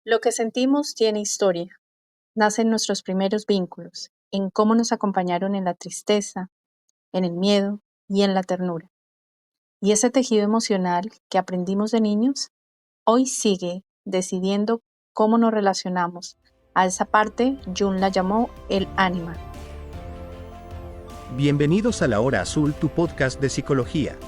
Lo que sentimos tiene historia. Nace en nuestros primeros vínculos, en cómo nos acompañaron en la tristeza, en el miedo y en la ternura. Y ese tejido emocional que aprendimos de niños, hoy sigue decidiendo cómo nos relacionamos. A esa parte, Jung la llamó el ánima. Bienvenidos a La Hora Azul, tu podcast de psicología.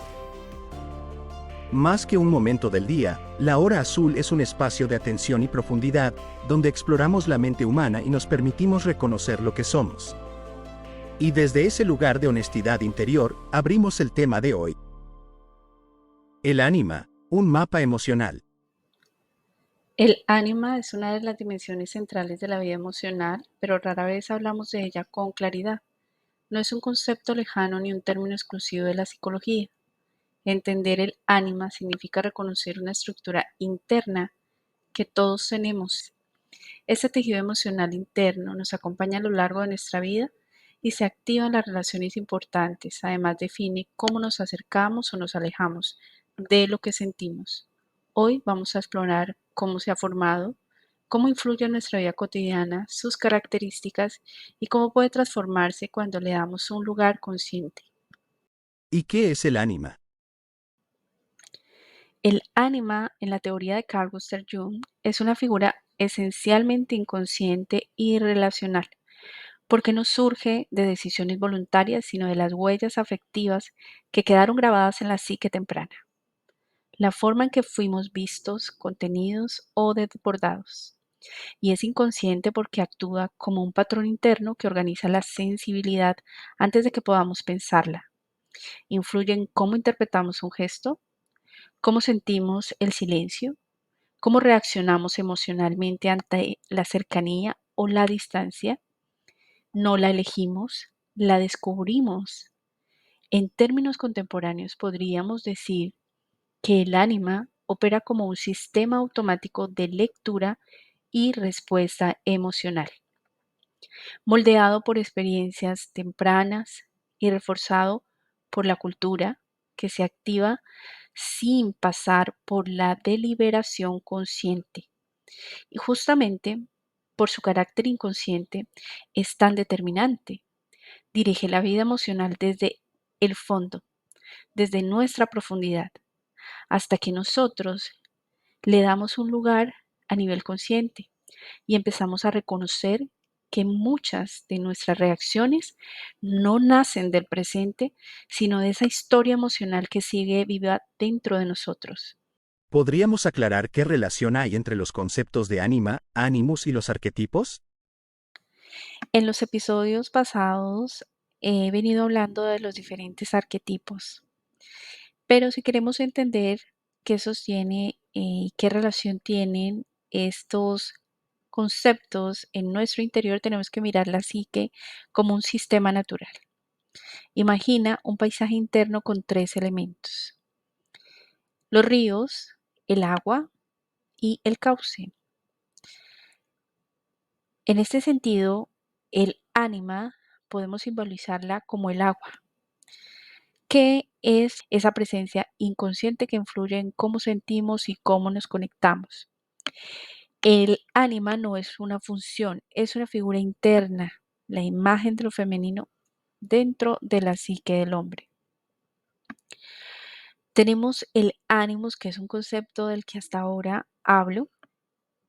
Más que un momento del día, La Hora Azul es un espacio de atención y profundidad, donde exploramos la mente humana y nos permitimos reconocer lo que somos. Y desde ese lugar de honestidad interior, abrimos el tema de hoy. El ánima, un mapa emocional. El ánima es una de las dimensiones centrales de la vida emocional, pero rara vez hablamos de ella con claridad. No es un concepto lejano ni un término exclusivo de la psicología. Entender el ánima significa reconocer una estructura interna que todos tenemos. Ese tejido emocional interno nos acompaña a lo largo de nuestra vida y se activa en las relaciones importantes. Además, define cómo nos acercamos o nos alejamos de lo que sentimos. Hoy vamos a explorar cómo se ha formado, cómo influye en nuestra vida cotidiana, sus características y cómo puede transformarse cuando le damos un lugar consciente. ¿Y qué es el ánima? El ánima, en la teoría de Carl Gustav Jung, es una figura esencialmente inconsciente y relacional, porque no surge de decisiones voluntarias, sino de las huellas afectivas que quedaron grabadas en la psique temprana, la forma en que fuimos vistos, contenidos o desbordados. Y es inconsciente porque actúa como un patrón interno que organiza la sensibilidad antes de que podamos pensarla. Influye en cómo interpretamos un gesto, cómo sentimos el silencio, cómo reaccionamos emocionalmente ante la cercanía o la distancia. No la elegimos, la descubrimos. En términos contemporáneos podríamos decir que el ánima opera como un sistema automático de lectura y respuesta emocional, moldeado por experiencias tempranas y reforzado por la cultura, que se activa sin pasar por la deliberación consciente. Y justamente por su carácter inconsciente es tan determinante. Dirige la vida emocional desde el fondo, desde nuestra profundidad, hasta que nosotros le damos un lugar a nivel consciente y empezamos a reconocer que muchas de nuestras reacciones no nacen del presente, sino de esa historia emocional que sigue viva dentro de nosotros. ¿Podríamos aclarar qué relación hay entre los conceptos de ánima, ánimos y los arquetipos? En los episodios pasados he venido hablando de los diferentes arquetipos, pero si queremos entender qué sostiene y qué relación tienen estos conceptos en nuestro interior, tenemos que mirar la psique como un sistema natural. Imagina un paisaje interno con tres elementos: los ríos, el agua y el cauce. En este sentido, el ánima podemos simbolizarla como el agua, que es esa presencia inconsciente que influye en cómo sentimos y cómo nos conectamos. El ánima no es una función, es una figura interna, la imagen de lo femenino dentro de la psique del hombre. Tenemos el ánimos, que es un concepto del que hasta ahora hablo,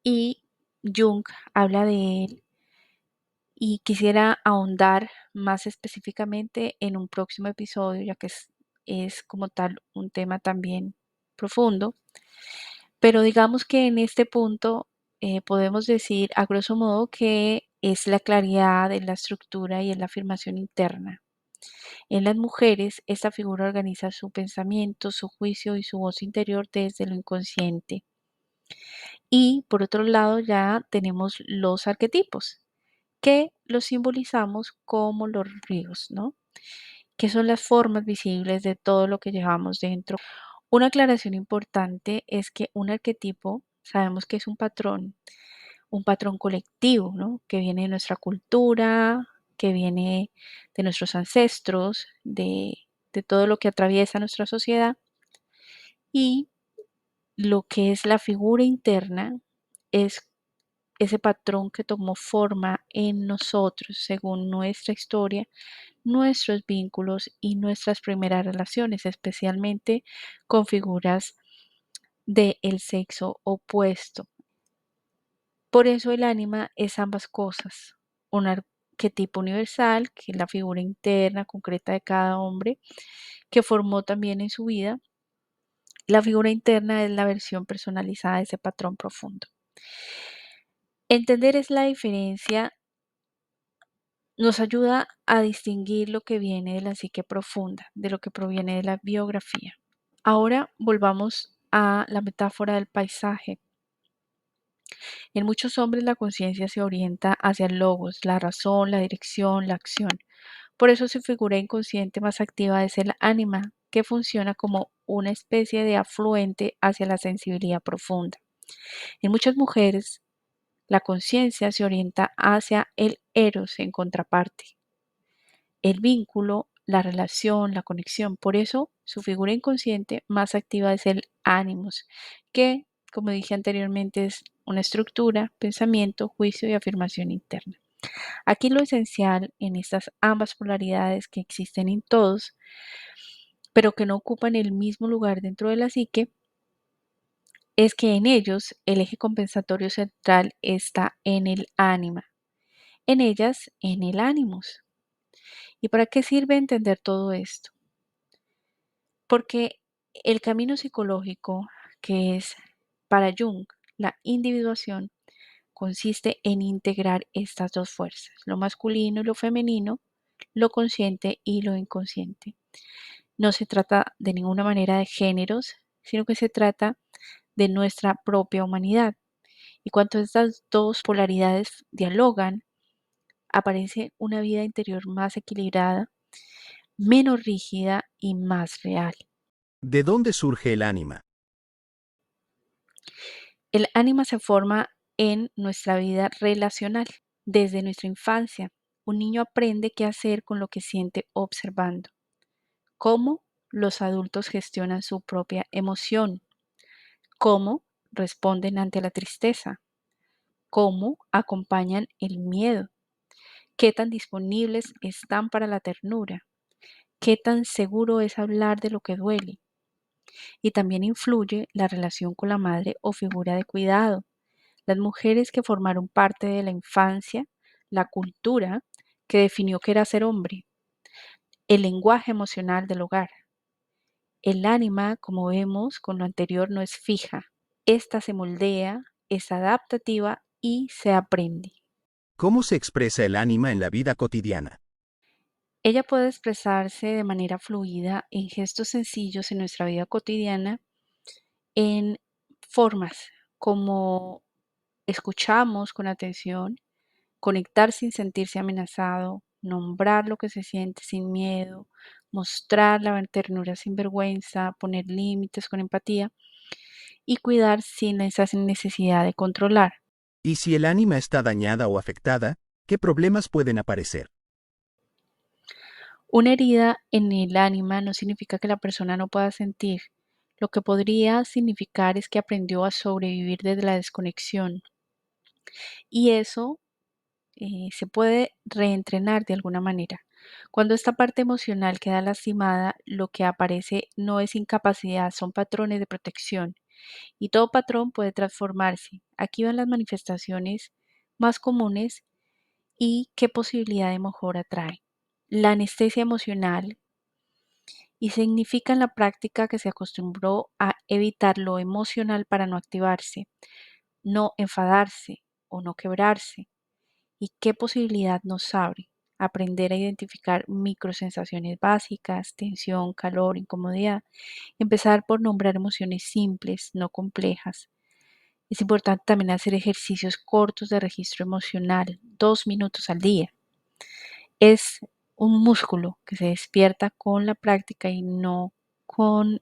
y Jung habla de él y quisiera ahondar más específicamente en un próximo episodio, ya que es como tal un tema también profundo. Pero digamos que en este punto podemos decir a grosso modo que es la claridad en la estructura y en la afirmación interna. En las mujeres, esta figura organiza su pensamiento, su juicio y su voz interior desde lo inconsciente. Y por otro lado ya tenemos los arquetipos, que los simbolizamos como los ríos, ¿no? Que son las formas visibles de todo lo que llevamos dentro. Una aclaración importante es que un arquetipo sabemos que es un patrón colectivo, ¿no? Que viene de nuestra cultura, que viene de nuestros ancestros, de todo lo que atraviesa nuestra sociedad. Y lo que es la figura interna es ese patrón que tomó forma en nosotros según nuestra historia, nuestros vínculos y nuestras primeras relaciones, especialmente con figuras del sexo opuesto. Por eso el ánima es ambas cosas, un arquetipo universal, que es la figura interna concreta de cada hombre, que formó también en su vida. La figura interna es la versión personalizada de ese patrón profundo. Entender es la diferencia, nos ayuda a distinguir lo que viene de la psique profunda, de lo que proviene de la biografía. Ahora volvamos a la metáfora del paisaje. En muchos hombres la conciencia se orienta hacia el logos, la razón, la dirección, la acción. Por eso su figura inconsciente más activa es el ánima, que funciona como una especie de afluente hacia la sensibilidad profunda. En muchas mujeres, la conciencia se orienta hacia el eros en contraparte, el vínculo, la relación, la conexión. Por eso, su figura inconsciente más activa es el ánimos, que, como dije anteriormente, es una estructura, pensamiento, juicio y afirmación interna. Aquí lo esencial en estas ambas polaridades que existen en todos, pero que no ocupan el mismo lugar dentro de la psique, es que en ellos el eje compensatorio central está en el ánima, en ellas en el ánimos. ¿Y para qué sirve entender todo esto? Porque el camino psicológico, que es para Jung la individuación, consiste en integrar estas dos fuerzas, lo masculino y lo femenino, lo consciente y lo inconsciente. No se trata de ninguna manera de géneros, sino que se trata de nuestra propia humanidad. Y cuando estas dos polaridades dialogan, aparece una vida interior más equilibrada, menos rígida y más real. ¿De dónde surge el ánima? El ánima se forma en nuestra vida relacional, desde nuestra infancia. Un niño aprende qué hacer con lo que siente observando, cómo los adultos gestionan su propia emoción, cómo responden ante la tristeza, cómo acompañan el miedo, qué tan disponibles están para la ternura, qué tan seguro es hablar de lo que duele. Y también influye la relación con la madre o figura de cuidado, las mujeres que formaron parte de la infancia, la cultura que definió qué era ser hombre, el lenguaje emocional del hogar. El ánima, como vemos con lo anterior, no es fija. Esta se moldea, es adaptativa y se aprende. ¿Cómo se expresa el ánima en la vida cotidiana? Ella puede expresarse de manera fluida en gestos sencillos en nuestra vida cotidiana, en formas como escuchamos con atención, conectar sin sentirse amenazado, nombrar lo que se siente sin miedo, mostrar la ternura sin vergüenza, poner límites con empatía y cuidar sin esa necesidad de controlar. Y si el ánima está dañada o afectada, ¿qué problemas pueden aparecer? Una herida en el ánima no significa que la persona no pueda sentir. Lo que podría significar es que aprendió a sobrevivir desde la desconexión. Y eso se puede reentrenar de alguna manera. Cuando esta parte emocional queda lastimada, lo que aparece no es incapacidad, son patrones de protección. Y todo patrón puede transformarse. Aquí van las manifestaciones más comunes y qué posibilidad de mejora trae. La anestesia emocional y significa en la práctica que se acostumbró a evitar lo emocional para no activarse, no enfadarse o no quebrarse. ¿Y qué posibilidad nos abre? Aprender a identificar microsensaciones básicas, tensión, calor, incomodidad. Empezar por nombrar emociones simples, no complejas. Es importante también hacer ejercicios cortos de registro emocional, 2 minutos al día. Es un músculo que se despierta con la práctica y no con,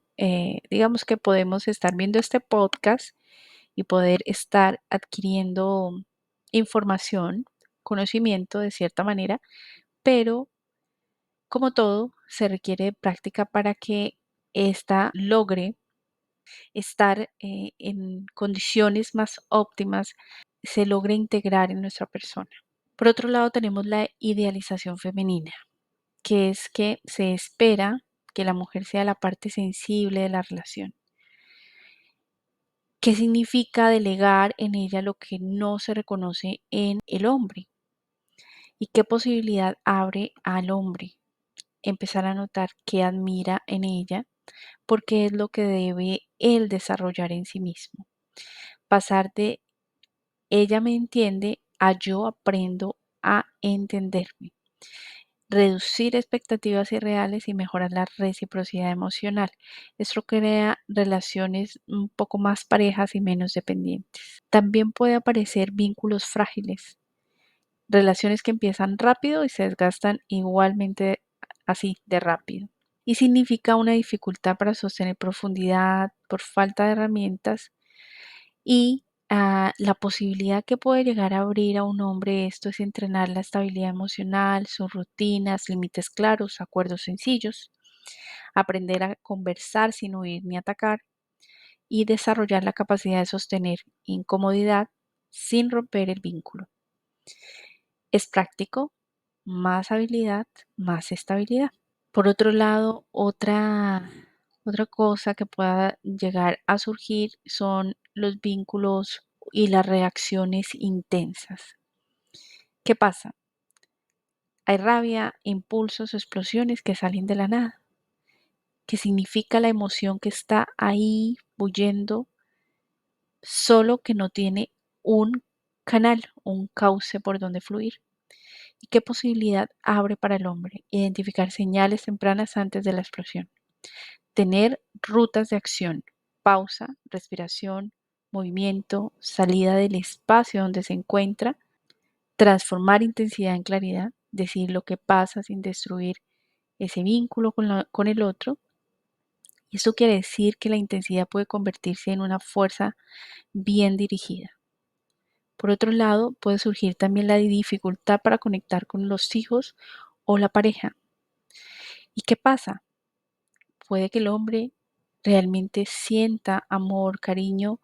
digamos que podemos estar viendo este podcast y poder estar adquiriendo información, conocimiento de cierta manera, pero como todo, se requiere de práctica para que ésta logre estar en condiciones más óptimas se logre integrar en nuestra persona. Por otro lado, tenemos la idealización femenina, que es que se espera que la mujer sea la parte sensible de la relación. ¿Qué significa delegar en ella lo que no se reconoce en el hombre? ¿Y qué posibilidad abre al hombre? Empezar a notar qué admira en ella, porque es lo que debe él desarrollar en sí mismo. Pasar de ella me entiende a yo aprendo a entenderme. Reducir expectativas irreales y mejorar la reciprocidad emocional. Esto crea relaciones un poco más parejas y menos dependientes. También puede aparecer vínculos frágiles, relaciones que empiezan rápido y se desgastan igualmente así de rápido. Y significa una dificultad para sostener profundidad por falta de herramientas y la posibilidad que puede llegar a abrir a un hombre esto es entrenar la estabilidad emocional, sus rutinas, límites claros, acuerdos sencillos, aprender a conversar sin huir ni atacar y desarrollar la capacidad de sostener incomodidad sin romper el vínculo. Es práctico, más habilidad, más estabilidad. Por otro lado, otra cosa que pueda llegar a surgir son los vínculos y las reacciones intensas. ¿Qué pasa? Hay rabia, impulsos, explosiones que salen de la nada, que significa la emoción que está ahí huyendo, solo que no tiene un canal, un cauce por donde fluir. ¿Y qué posibilidad abre para el hombre? Identificar señales tempranas antes de la explosión. Tener rutas de acción, pausa, respiración, movimiento, salida del espacio donde se encuentra, transformar intensidad en claridad, decir lo que pasa sin destruir ese vínculo con el otro. Y eso quiere decir que la intensidad puede convertirse en una fuerza bien dirigida. Por otro lado, puede surgir también la dificultad para conectar con los hijos o la pareja. ¿Y qué pasa? Puede que el hombre realmente sienta amor, cariño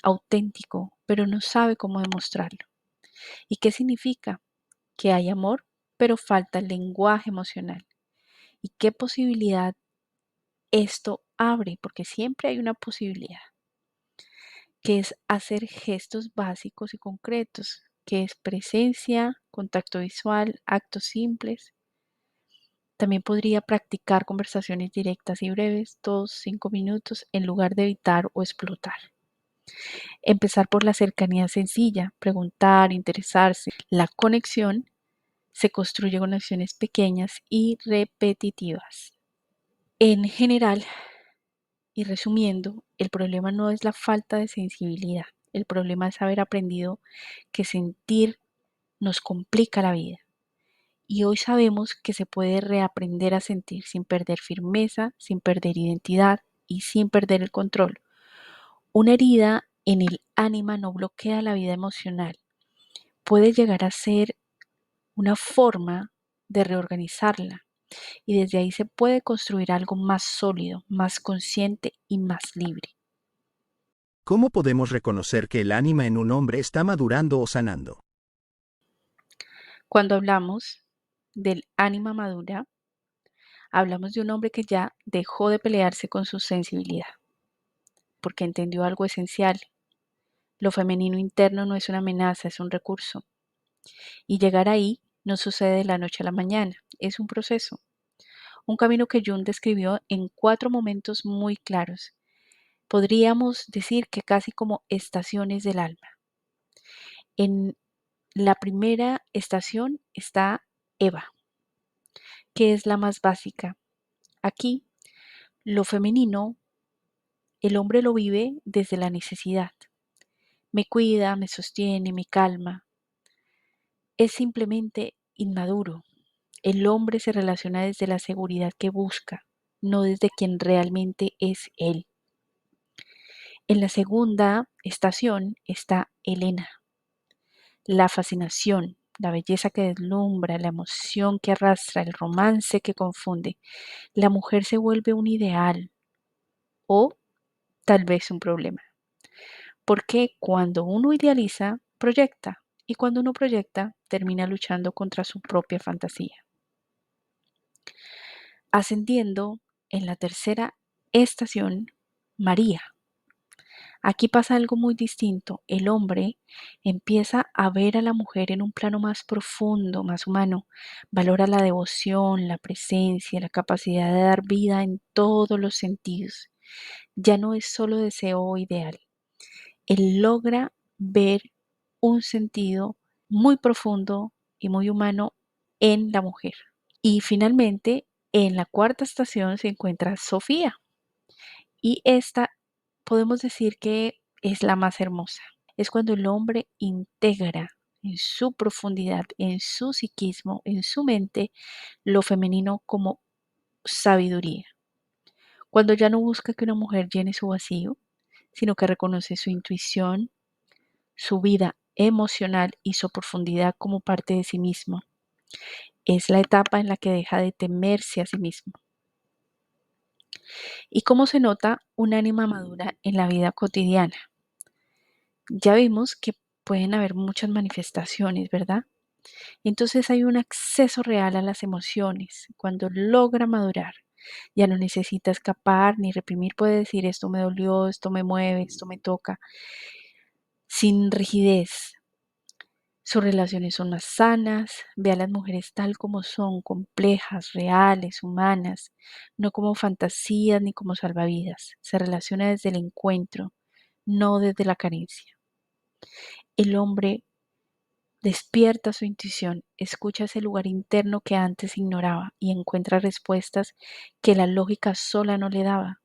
auténtico, pero no sabe cómo demostrarlo. ¿Y qué significa? Que hay amor, pero falta el lenguaje emocional. ¿Y qué posibilidad esto abre? Porque siempre hay una posibilidad, que es hacer gestos básicos y concretos, que es presencia, contacto visual, actos simples. También podría practicar conversaciones directas y breves, 2, 5 minutos, en lugar de evitar o explotar. Empezar por la cercanía sencilla, preguntar, interesarse. La conexión se construye con acciones pequeñas y repetitivas. En general, y resumiendo, el problema no es la falta de sensibilidad. El problema es haber aprendido que sentir nos complica la vida. Y hoy sabemos que se puede reaprender a sentir sin perder firmeza, sin perder identidad y sin perder el control. Una herida en el ánima no bloquea la vida emocional. Puede llegar a ser una forma de reorganizarla y desde ahí se puede construir algo más sólido, más consciente y más libre. ¿Cómo podemos reconocer que el ánima en un hombre está madurando o sanando? Cuando hablamos del ánima madura, hablamos de un hombre que ya dejó de pelearse con su sensibilidad, porque entendió algo esencial. Lo femenino interno no es una amenaza, es un recurso. Y llegar ahí no sucede de la noche a la mañana, es un proceso. Un camino que Jung describió en 4 momentos muy claros. Podríamos decir que casi como estaciones del alma. En la primera estación está Eva, que es la más básica. Aquí, lo femenino, el hombre lo vive desde la necesidad. Me cuida, me sostiene, me calma. Es simplemente inmaduro. El hombre se relaciona desde la seguridad que busca, no desde quien realmente es él. En la segunda estación está Elena, la fascinación, la belleza que deslumbra, la emoción que arrastra, el romance que confunde. La mujer se vuelve un ideal o tal vez un problema. Porque cuando uno idealiza, proyecta. Y cuando uno proyecta, termina luchando contra su propia fantasía. Ascendiendo en la tercera estación, María. Aquí pasa algo muy distinto. El hombre empieza a ver a la mujer en un plano más profundo, más humano. Valora la devoción, la presencia, la capacidad de dar vida en todos los sentidos. Ya no es solo deseo o ideal. Él logra ver un sentido muy profundo y muy humano en la mujer. Y finalmente, en la cuarta estación se encuentra Sofía. Y esta podemos decir que es la más hermosa. Es cuando el hombre integra en su profundidad, en su psiquismo, en su mente, lo femenino como sabiduría. Cuando ya no busca que una mujer llene su vacío, sino que reconoce su intuición, su vida emocional y su profundidad como parte de sí mismo. Es la etapa en la que deja de temerse a sí mismo. ¿Y cómo se nota un ánima madura en la vida cotidiana? Ya vimos que pueden haber muchas manifestaciones, ¿verdad? Entonces hay un acceso real a las emociones. Cuando logra madurar, ya no necesita escapar ni reprimir, puede decir esto me dolió, esto me mueve, esto me toca, sin rigidez. Sus relaciones son más sanas, ve a las mujeres tal como son, complejas, reales, humanas, no como fantasías ni como salvavidas. Se relaciona desde el encuentro, no desde la carencia. El hombre despierta su intuición, escucha ese lugar interno que antes ignoraba y encuentra respuestas que la lógica sola no le daba.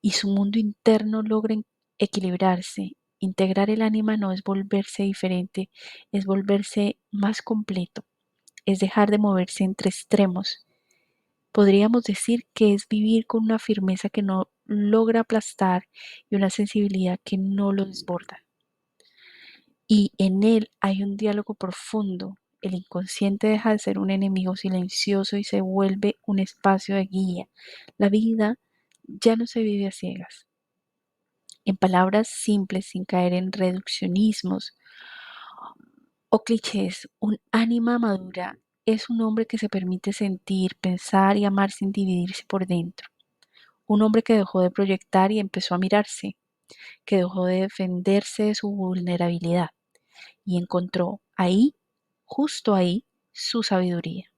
Y su mundo interno logra equilibrarse. Integrar el ánima no es volverse diferente, es volverse más completo, es dejar de moverse entre extremos. Podríamos decir que es vivir con una firmeza que no logra aplastar y una sensibilidad que no lo desborda. Y en él hay un diálogo profundo. El inconsciente deja de ser un enemigo silencioso y se vuelve un espacio de guía. La vida ya no se vive a ciegas. En palabras simples, sin caer en reduccionismos o clichés, un ánima madura es un hombre que se permite sentir, pensar y amar sin dividirse por dentro. Un hombre que dejó de proyectar y empezó a mirarse, que dejó de defenderse de su vulnerabilidad y encontró ahí, justo ahí, su sabiduría.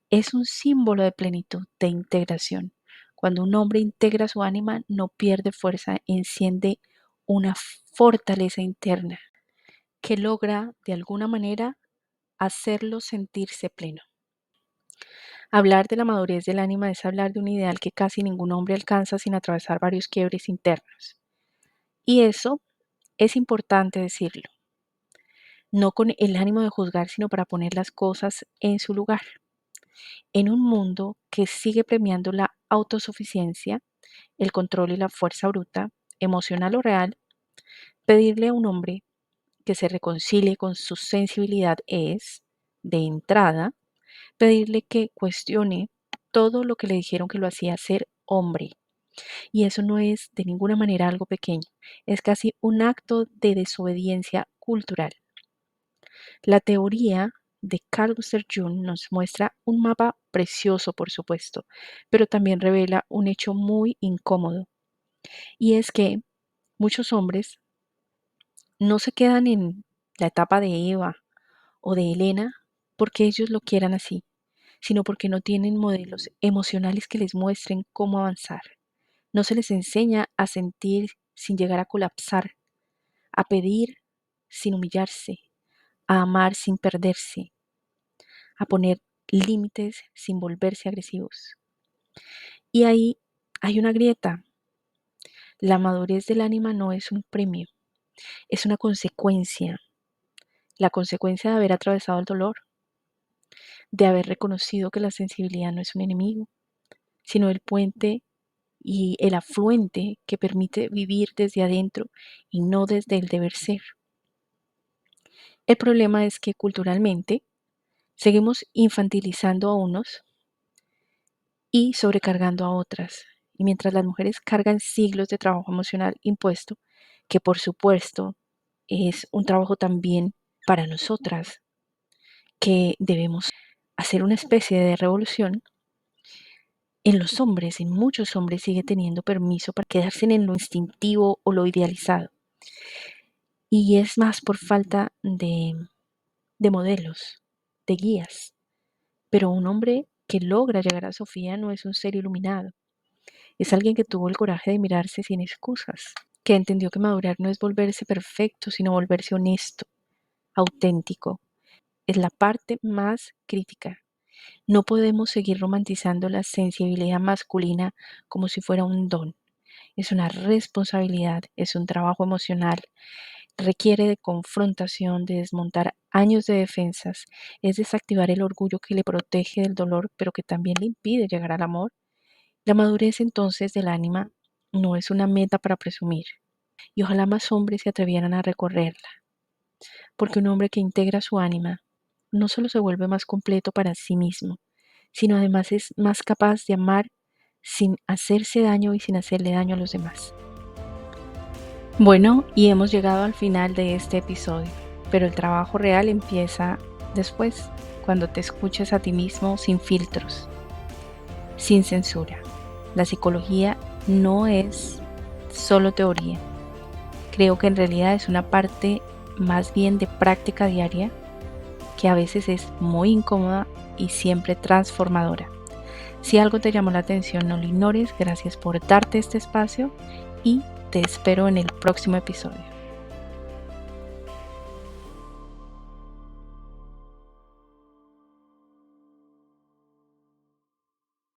Es un símbolo de plenitud, de integración. Cuando un hombre integra su ánima, no pierde fuerza, enciende una fortaleza interna que logra, de alguna manera, hacerlo sentirse pleno. Hablar de la madurez del ánima es hablar de un ideal que casi ningún hombre alcanza sin atravesar varios quiebres internos. Y eso es importante decirlo, no con el ánimo de juzgar, sino para poner las cosas en su lugar. En un mundo que sigue premiando la autosuficiencia, el control y la fuerza bruta, emocional o real, pedirle a un hombre que se reconcilie con su sensibilidad es, de entrada, pedirle que cuestione todo lo que le dijeron que lo hacía ser hombre. Y eso no es de ninguna manera algo pequeño, es casi un acto de desobediencia cultural. La teoría de Carl Gustav Jung nos muestra un mapa precioso, por supuesto, pero también revela un hecho muy incómodo, y es que muchos hombres no se quedan en la etapa de Eva o de Elena porque ellos lo quieran así, sino porque no tienen modelos emocionales que les muestren cómo avanzar. No se les enseña a sentir sin llegar a colapsar, a pedir sin humillarse, a amar sin perderse, a poner límites sin volverse agresivos. Y ahí hay una grieta. La madurez del ánima no es un premio, es una consecuencia. La consecuencia de haber atravesado el dolor, de haber reconocido que la sensibilidad no es un enemigo, sino el puente y el afluente que permite vivir desde adentro y no desde el deber ser. El problema es que culturalmente seguimos infantilizando a unos y sobrecargando a otras. Y mientras las mujeres cargan siglos de trabajo emocional impuesto, que por supuesto es un trabajo también para nosotras, que debemos hacer una especie de revolución. En los hombres, en muchos hombres sigue teniendo permiso para quedarse en lo instintivo o lo idealizado. Y es más por falta de modelos, de guías. Pero un hombre que logra llegar a Sofía no es un ser iluminado. Es alguien que tuvo el coraje de mirarse sin excusas, que entendió que madurar no es volverse perfecto, sino volverse honesto, auténtico. Es la parte más crítica. No podemos seguir romantizando la sensibilidad masculina como si fuera un don. Es una responsabilidad, es un trabajo emocional, requiere de confrontación, de desmontar años de defensas, es desactivar el orgullo que le protege del dolor, pero que también le impide llegar al amor. La madurez entonces del ánima no es una meta para presumir, y ojalá más hombres se atrevieran a recorrerla, porque un hombre que integra su ánima no solo se vuelve más completo para sí mismo, sino además es más capaz de amar sin hacerse daño y sin hacerle daño a los demás. Bueno, y hemos llegado al final de este episodio, pero el trabajo real empieza después, cuando te escuches a ti mismo sin filtros, sin censura. La psicología no es solo teoría. Creo que en realidad es una parte más bien de práctica diaria que a veces es muy incómoda y siempre transformadora. Si algo te llamó la atención, no lo ignores. Gracias por darte este espacio y te espero en el próximo episodio.